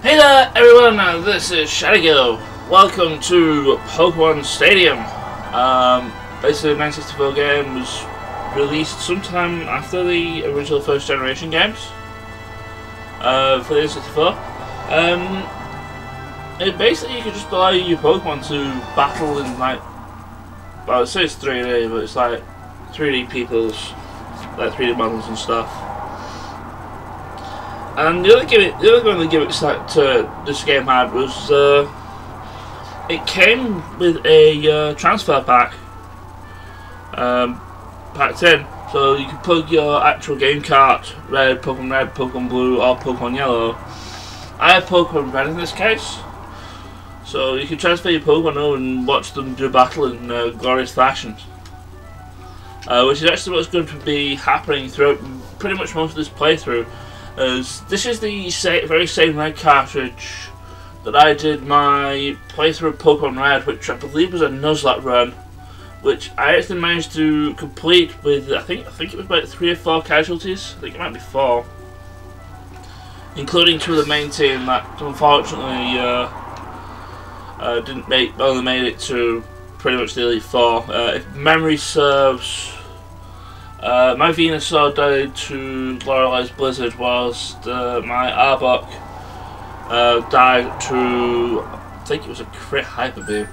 Hey there everyone, this is Shadigo. Welcome to Pokémon Stadium. Basically the 964 game was released sometime after the original first generation games for the N64. Basically you could just allow your Pokémon to battle in like, well it says 3D, but it's like 3D peoples, like 3D models and stuff. And the other gimmicks that this game had was it came with a transfer pack packed in, so you could plug your actual game cart, Red, Pokemon Blue, or Pokemon Yellow. I have Pokemon Red in this case, so you can transfer your Pokemon over and watch them do battle in glorious fashion. Which is actually what's going to be happening throughout pretty much most of this playthrough. As this is the very same red cartridge that I did my playthrough of Pokemon Red, which I believe was a Nuzlocke run, which I actually managed to complete with I think it was about 3 or 4 casualties. I think it might be 4, including 2 of the main team that unfortunately only made it to pretty much the Elite 4. If memory serves. My Venusaur died to Lorelei's Blizzard, whilst my Arbok died to, I think it was a crit Hyper Beam.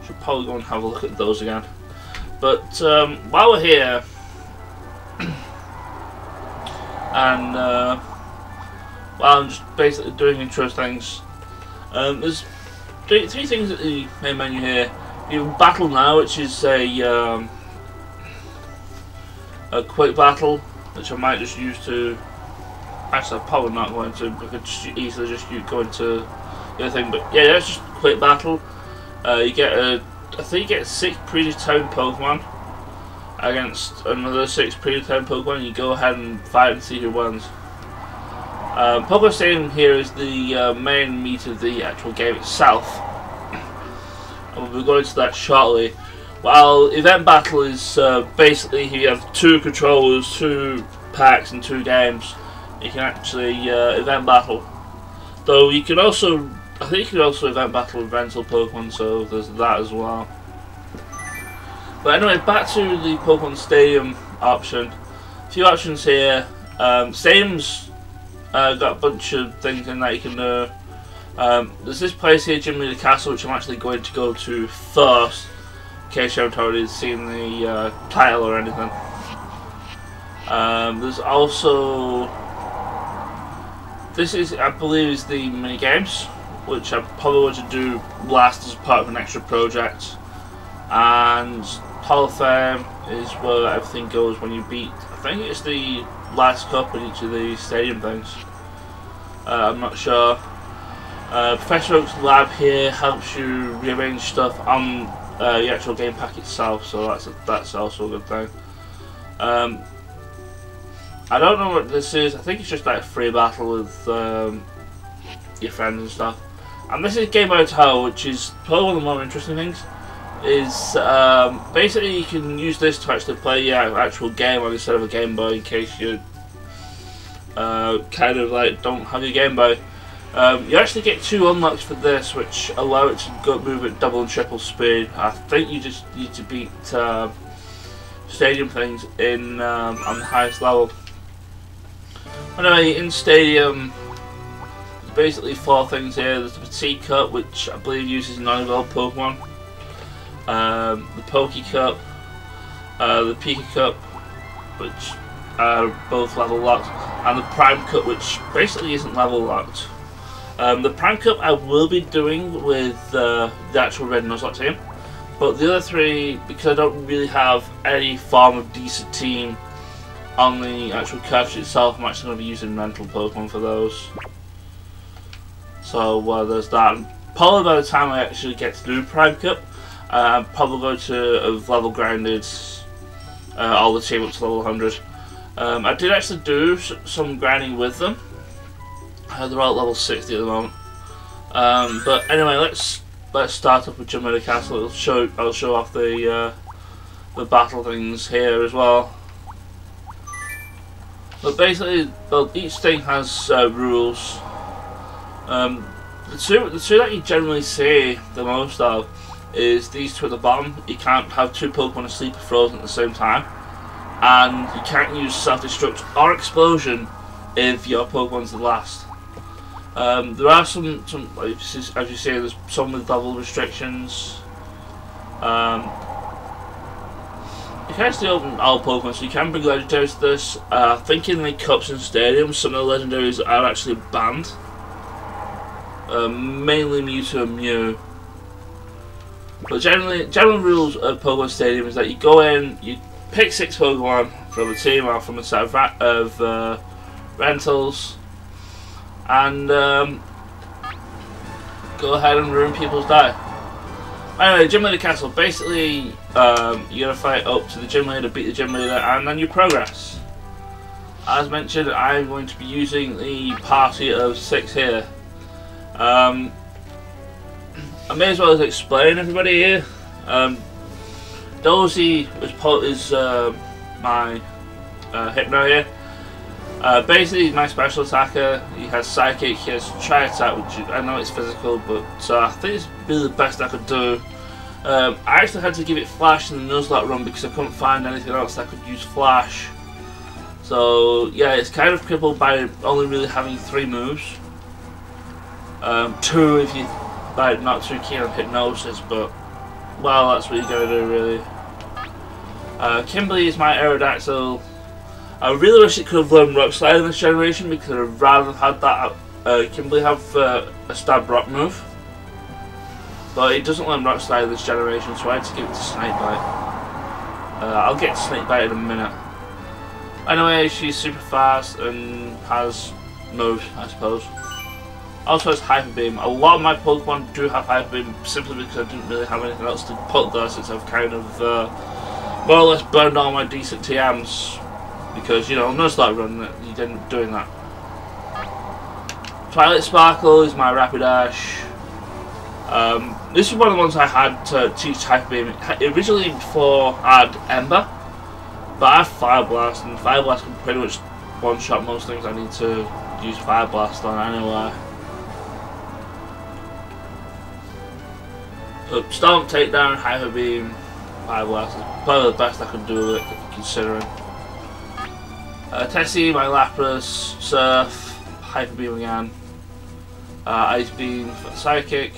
Should probably go and have a look at those again. But while we're here, and while I'm just basically doing intro things, there's three things at the main menu here. You have Battle Now, which is a quick battle, which I might just use to. Actually, I'm probably not going to. I could just easily just go into the other thing, but yeah, that's just a quick battle. You get I think you get 6 predetermined Pokemon against another 6 predetermined Pokemon. You go ahead and fight and see who wins. Pokémon Stadium here is the main meat of the actual game itself, and we'll be going to that shortly. While Event Battle is basically you have 2 controllers, 2 packs and 2 games. You can actually Event Battle. Though you can also, I think you can also Event Battle with rental Pokemon, so there's that as well. But anyway, back to the Pokémon Stadium option. A few options here. Stadium's got a bunch of things in that you can do. There's this place here, Jimmy the Castle, which I'm actually going to go to first, in case you haven't already seen the title or anything. There's also, this is, I believe, is the mini games, which I probably want to do last as part of an extra project. And Hall of Fame is where everything goes when you beat, I think it's the last cup in each of the stadium things. I'm not sure. Professor Oak's lab here helps you rearrange stuff on the actual game pack itself, so that's also a good thing. I don't know what this is. I think it's just like a free battle with your friends and stuff. And this is Game by Hotel, which is probably one of the more interesting things. Is basically you can use this to actually play your actual game on instead of a Game Boy, in case you kind of like don't have your Game Boy. You actually get 2 unlocks for this, which allow it to move at double and triple speed. I think you just need to beat stadium things in on the highest level. Anyway, in Stadium, there's basically 4 things here. There's the Petite Cup, which I believe uses non-evolved Pokemon. The Poke Cup, the Pika Cup, which are both level locked, and the Prime Cup, which basically isn't level locked. The Prime Cup I will be doing with the actual Red Nuzlocke team, but the other 3, because I don't really have any form of decent team on the actual cartridge itself, I'm actually going to be using rental Pokemon for those. So there's that. And probably by the time I actually get to do Prime Cup, I'm probably going to have level grinded all the team up to level 100. I did actually do some grinding with them. They're all at level 60 at the moment. But anyway, let's start up with Jimmy the Castle. I'll show off the battle things here as well. But basically, well, each thing has rules. The two that you generally see the most of is these two at the bottom. You can't have two Pokemon asleep or frozen at the same time, and you can't use self-destruct or explosion if your Pokemon's the last. There are some as you say, there's some with level restrictions. You can actually open all Pokemon, so you can bring legendaries to this. I think in the cups and stadiums, some of the legendaries are actually banned. Mainly Mewtwo and Mew. But general rules of Pokémon Stadium is that you go in, you pick 6 Pokemon from a team or from a set of rentals, and go ahead and ruin people's day. Anyway, Gym Leader Castle. Basically, you gotta fight up to the Gym Leader, beat the Gym Leader, and then you progress. As mentioned, I'm going to be using the party of 6 here. I may as well explain everybody here. Dozy is my Hypno here. Basically, he's my special attacker. He has Psychic, he has Tri-Attack, which I know it's physical, but I think it's really the best I could do. I actually had to give it Flash in the Nuzlocke run because I couldn't find anything else that could use Flash. So yeah, it's kind of crippled by only really having 3 moves. 2 if you like not too keen on Hypnosis, but well, that's what you're gonna do really. Kimberly is my Aerodactyl. I really wish it could have learned Rock Slide in this generation because I'd rather have had that Kimberly have a Stab Rock move. But it doesn't learn Rock Slide in this generation, so I had to give it to Snakebite. I'll get to Snakebite in a minute. Anyway, she's super fast and has moves, I suppose. Also has Hyper Beam. A lot of my Pokemon do have Hyper Beam simply because I didn't really have anything else to put there since I've kind of more or less burned all my decent TMs. Because, you know, Nuzlocke run, you didn't doing that. Twilight Sparkle is my Rapidash. This is one of the ones I had to teach Hyper Beam originally before I had Ember. But I have Fire Blast, and Fire Blast can pretty much one-shot most things I need to use Fire Blast on anyway. Stomp, Takedown, Hyper Beam, Fire Blast is probably the best I could do with it, considering. Tessie, my Lapras, Surf, Hyper Beam again, Ice Beam, Psychic,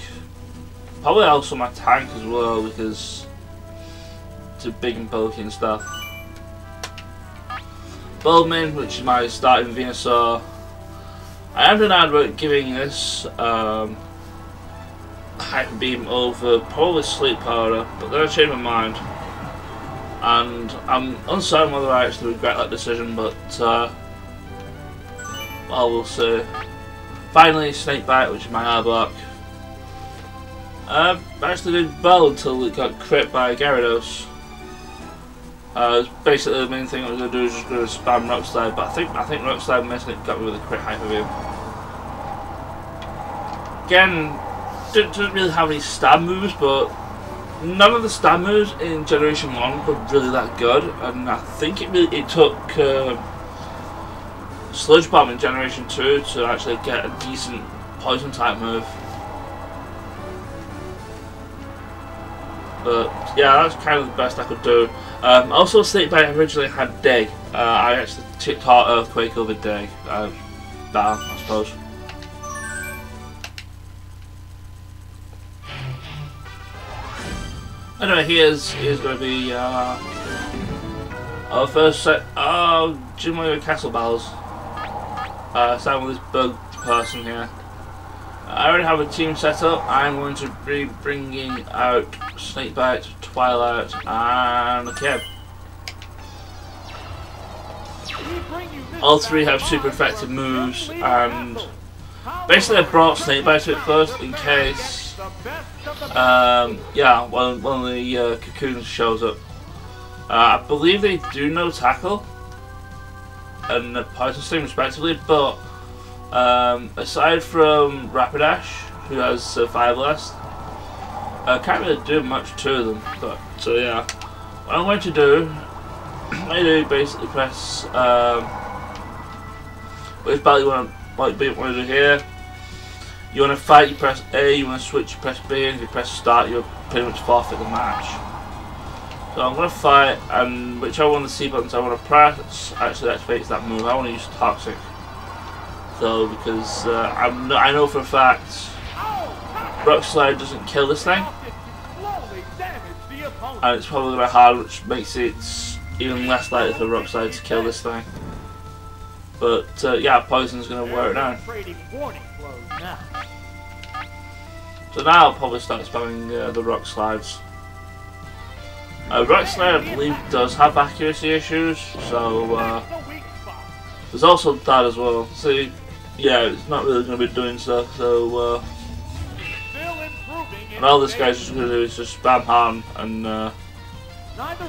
probably also my Tank as well because it's a big and bulky and stuff. Bulbmin, which is my starting Venusaur. I am denying about giving this Hyper Beam over probably Sleep Powder, but then I changed my mind. And I'm uncertain whether I actually regret that decision, but well, we'll see. Finally, Snakebite, which is my Arbok. I actually did well until it got crit by Gyarados. Basically, the main thing I was going to do is just going to spam Rock Slide, but I think Rock Slide missing it got me with a crit Hyper Beam. Again, didn't really have any stab moves, but none of the stab moves in Generation 1 were really that good, and I think it took Sludge Bomb in Generation 2 to actually get a decent poison type move. But yeah, that's kind of the best I could do. Also, Snakebite originally had Dig. I actually taught Earthquake over Dig. Better, I suppose. Anyway, here's going to be our first set of Gym Leader Castle battles. Starting with this bug person here. I already have a team set up. I'm going to be bringing out Snakebite, Twilight, and Keb. All 3 have super effective moves, and basically I brought Snakebite to it first in case yeah, one of the cocoons shows up. I believe they do know Tackle and Poison Sting respectively, but aside from Rapidash, who has Fire Blast, I can't really do much to them. But so yeah, what I'm going to do, basically press which battle you want to do here. You want to fight, you press A. You want to switch, you press B. And if you press start, you'll pretty much forfeit the match. So I'm going to fight, and whichever one of the C buttons I want to press actually activates that move. I want to use Toxic. So because I know for a fact Rock Slide doesn't kill this thing, and it's probably very hard, which makes it even less likely for Rock Slide to kill this thing. But yeah, Poison's going to wear it down. So now I'll probably start spamming the Rock Slides. Rock Slide, I believe, does have accuracy issues, so there's also that as well. See, yeah, it's not really going to be doing stuff, so and all this guy's just going to do is just spam hard, and neither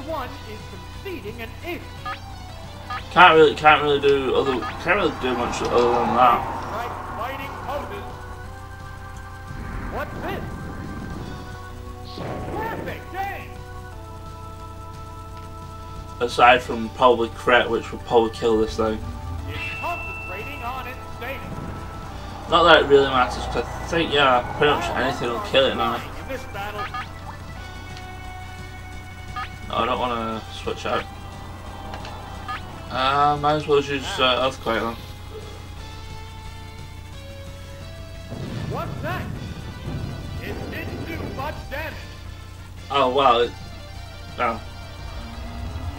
one is conceding an inch. can't really do much other than that. Fighting poses. What's this? Perfect game. Aside from probably Crit, which would probably kill this thing. It's concentrating on its status. Not that it really matters, because I think, yeah, pretty much anything will kill it now. In this battle. No, I don't want to switch out. Might as well use Earthquake then. What's that? It didn't do much damage. Oh wow, no.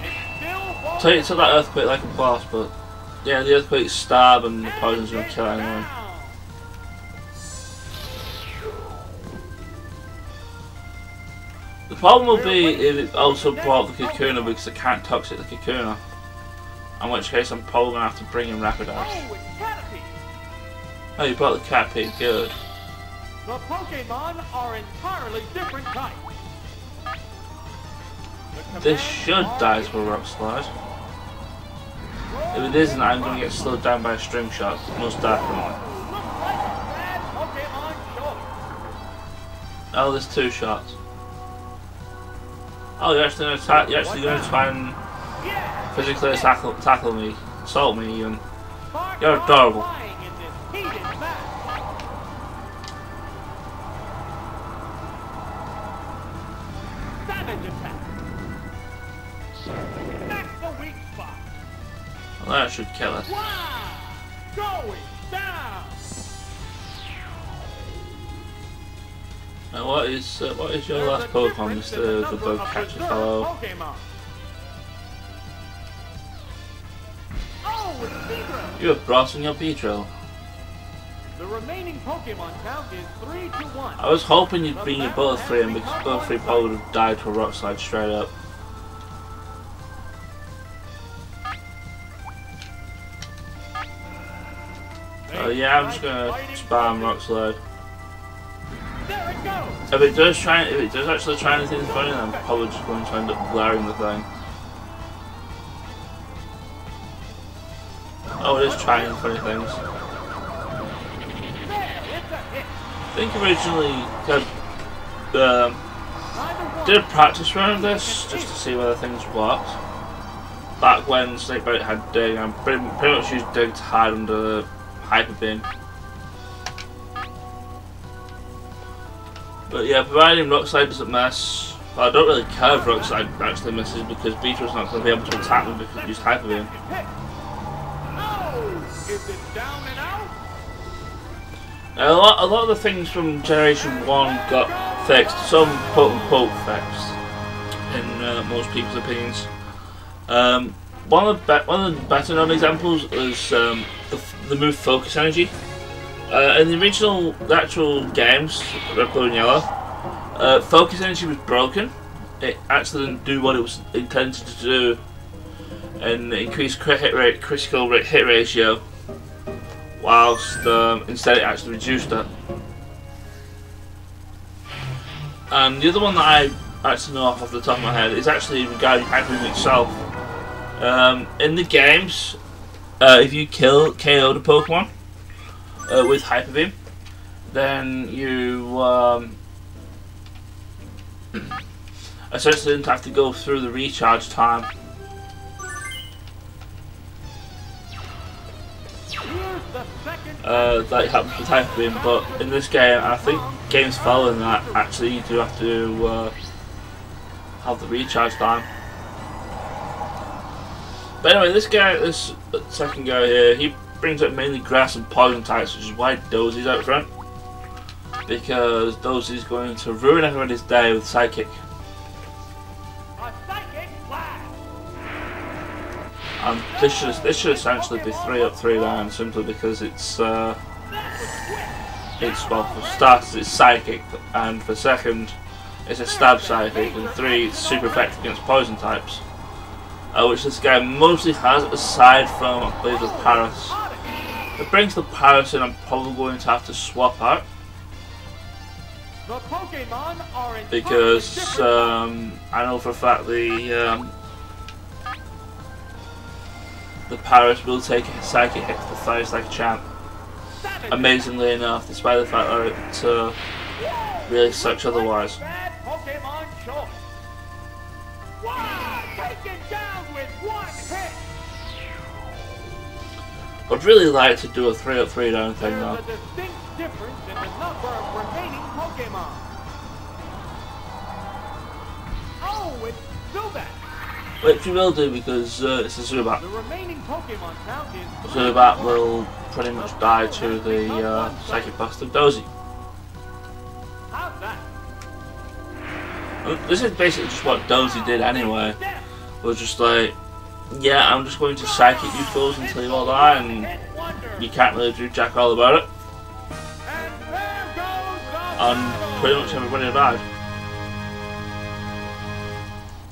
It still won't. So it took that Earthquake like a boss, but yeah, the Earthquake's stab and the Poison's going to kill it anyway. The problem will be if it also brought the Kakuna, because I can't Toxic the Kakuna. In which case I'm probably going to have to bring in Rapidash. Oh, it's Caterpie. Oh, you brought the Caterpie, good. The Pokemon are entirely different types. This should die to a Rock Slide. If it isn't, I'm going to get slowed down by a String Shot, most definitely. Looks like a bad Pokemon choice. Oh, there's 2 shots. Oh, you're actually going to try and physically tackle me, assault me even. You're adorable. Well, that should kill it. Going down. Now, what is your last Pokemon, Mr. the Bug Catcher fellow? You have brought in your Beedrill. The remaining Pokemon count is 3-1. I was hoping you'd bring your Butterfree in, because Butterfree probably would have died to a Rock Slide straight up. Yeah, I'm just gonna spam Rock Slide. There it goes. If it does actually try anything funny, then I'm probably just going to end up glaring the thing. Oh, it is trying funny things. I think originally did a practice run of this just to see whether things worked. Back when Snakebite had Dig, I pretty much used Dig to hide under Hyper Beam. But yeah, providing Rock Slide doesn't miss, well, I don't really care if Rock Slide actually misses, because Beedrill's not going to be able to attack me because I used Hyper Beam. Is it down and out? A lot of the things from Generation 1 got fixed, some quote-unquote fixed, in most people's opinions. One of the better known examples is the move Focus Energy. In the actual games, Red, Blue and Yellow, Focus Energy was broken. It actually didn't do what it was intended to do, and increased critical hit ratio, whilst instead it actually reduced it. And the other one that I actually know off the top of my head is actually regarding Hyper Beam itself. In the games, if you KO the Pokemon with Hyper Beam, then you essentially didn't have to go through the recharge time. that happens with Hyper Beam, but in this game, I think games following that actually you do have to have the recharge time. But anyway, this guy, this second guy here, he brings up mainly grass and poison types, which is why Dozy's out front. Because Dozy's going to ruin everybody's day with Psychic. And this should essentially be 3 up, 3 down, simply because it's well, for starters it's Psychic, and for second it's a stab Psychic, and 3 it's super effective against poison types. Which this guy mostly has, aside from, I believe, the Paris. If it brings the Paris in, I'm probably going to have to swap out. Because I know for a fact the Paris will take a Psychic hit to the face like a champ. Amazingly enough, despite the fact that it really sucks otherwise. I'd really like to do a 3 up, 3 down thing though. Which we will do because it's a Zubat. Zubat will pretty much die to the Psychic Burst of Dozy. This is basically just what Dozy did anyway. It was just like, yeah, I'm just going to Psychic you fools until you all die, and you can't really do jack all about it. And pretty much everybody died.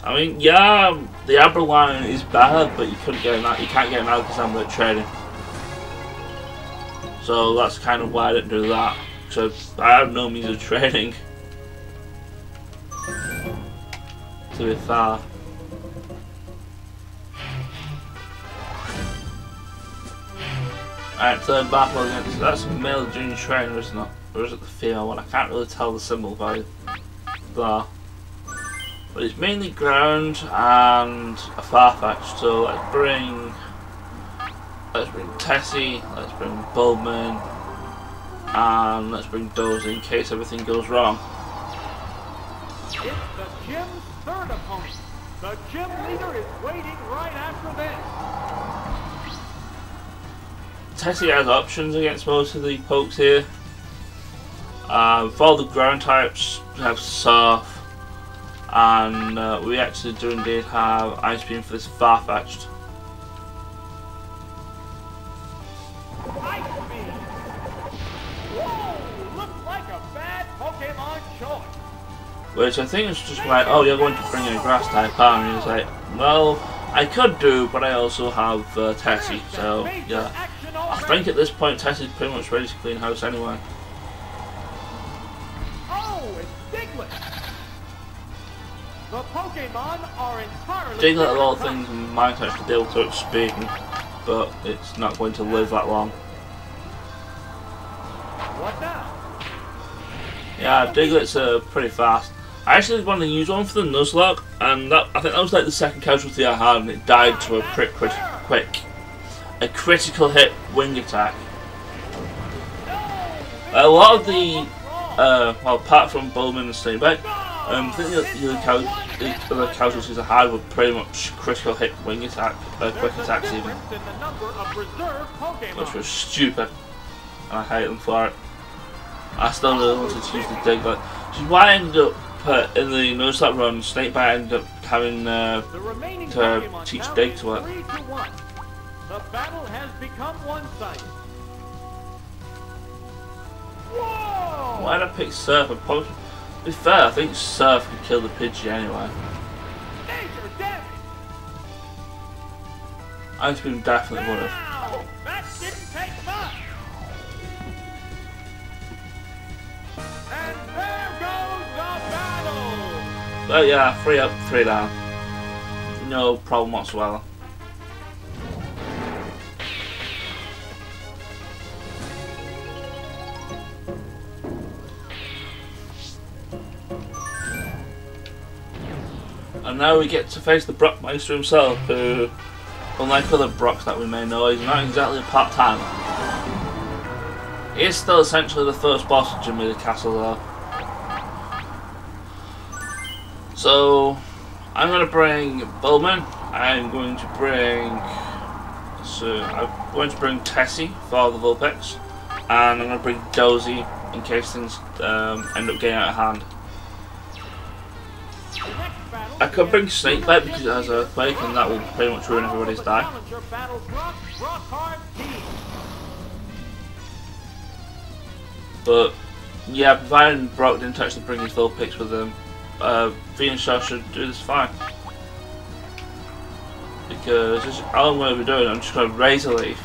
I mean, yeah, the Abra line is bad, but you couldn't get it now. You can't get it now because I'm with trading. So that's kind of why I didn't do that. So I have no means of trading. To be fair. Alright, third battle against, that's a male junior trainer, isn't it? Or is it the female one? I can't really tell the symbol by there. But it's mainly ground and a Farfetch'd, so let's bring Tessie, let's bring Bulbman, and let's bring Dozy in case everything goes wrong. It's the gym's third opponent. The gym leader is waiting right after this. Tessie has options against most of the pokes here. For all the ground types, we have Surf, and we actually do indeed have Ice Beam for this Farfetch'd. Ice Beam! Whoa! Looks like a bad Pokemon choice. Which I think is just like, oh, you're going to bring in a grass type, and he was like, well, I could do, but I also have Tessie, so yeah. I think at this point Tessie's pretty much ready to clean house anyway. Oh, it's Diglett! The Pokemon are entirely Diglett of all things might actually be able to outspeed me, but it's not going to live that long. What now? Yeah, Diglett's pretty fast. I actually wanted to use one for the Nuzlocke, and I think that was like the second casualty I had, and it died to a critical hit wing attack. A lot of the, well, apart from Bulbman and Snakebite, I think the other casualties I had were pretty much critical hit wing attack, quick attacks even, which was stupid, and I hate them for it. I still really wanted to use the Diglett, which is why I ended up in the Nuzlocke run, Snakebite ended up having to teach Dig to it. The battle has become one-sided. Whoa! Why did I pick Surf? To be fair, I think Surf could kill the Pidgey anyway. Major damage! Ice Beam definitely would have. Wow! That didn't take much! And there goes the battle! But yeah, 3 up, 3 down. No problem whatsoever. And now we get to face the Brockmeister himself, who, unlike other Brocks that we may know, is not exactly a part-timer. It's still essentially the first boss of Gym Leader Castle though. So I'm going to bring Bowman. I'm going to bring Tessie for the Vulpix, and I'm going to bring Dozy in case things end up getting out of hand. I could bring Snakebite because it has Earthquake, and that will pretty much ruin everybody's die. But yeah, providing Brock didn't actually bring his Vulpix with him, Venusaur should do this fine. Because this is all I'm going to be doing. I'm just going to Razor Leaf.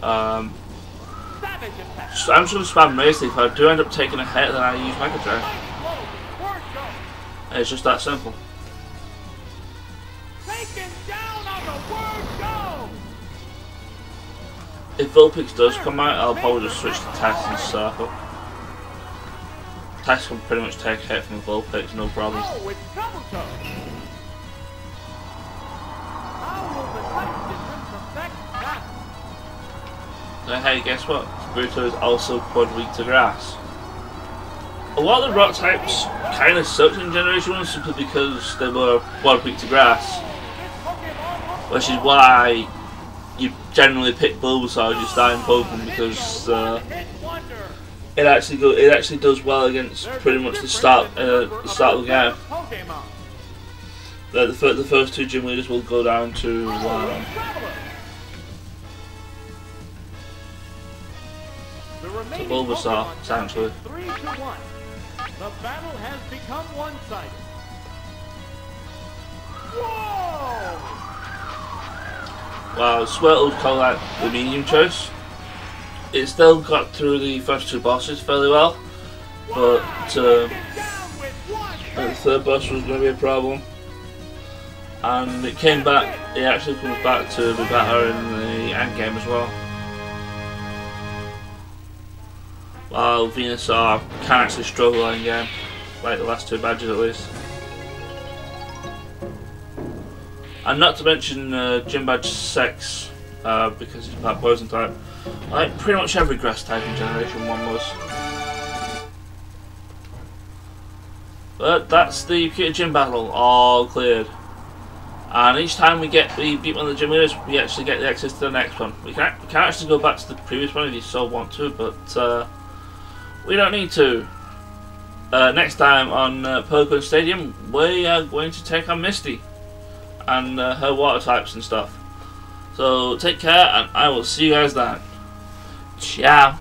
I'm just going to spam Razor Leaf. If I do end up taking a hit, then I use Mega Drive. It's just that simple. If Vulpix does come out, I'll probably just switch to Tess and Circle. Tess can pretty much take a hit from Vulpix, no problem. So hey, guess what? PEWTER is also quad weak to grass. A lot of the rock types kind of sucked in Generation 1 simply because they were quad weak to grass. Which is why you generally pick Bulbasaur as your starting Pokemon, because it actually does well against pretty much the start of the game. The first two gym leaders will go down to Bulbasaur, essentially. The battle has become one-sided. Well, Squirtle's called that the medium choice. It still got through the first two bosses fairly well, but the third boss was going to be a problem. And it came back, it actually comes back to be better in the end game as well. While Venusaur can actually struggle in game, like the last two badges at least. And not to mention Gym Badge 6, because it's that poison type. Like pretty much every grass type in Generation 1 was. But that's the PEWTER gym battle all cleared. And each time we beat one of the gym leaders, we actually get the access to the next one. We can actually go back to the previous one if you so want to, but we don't need to. Next time on Pokémon Stadium, we are going to take on Misty and her water types and stuff. So take care, and I will see you guys then. Ciao.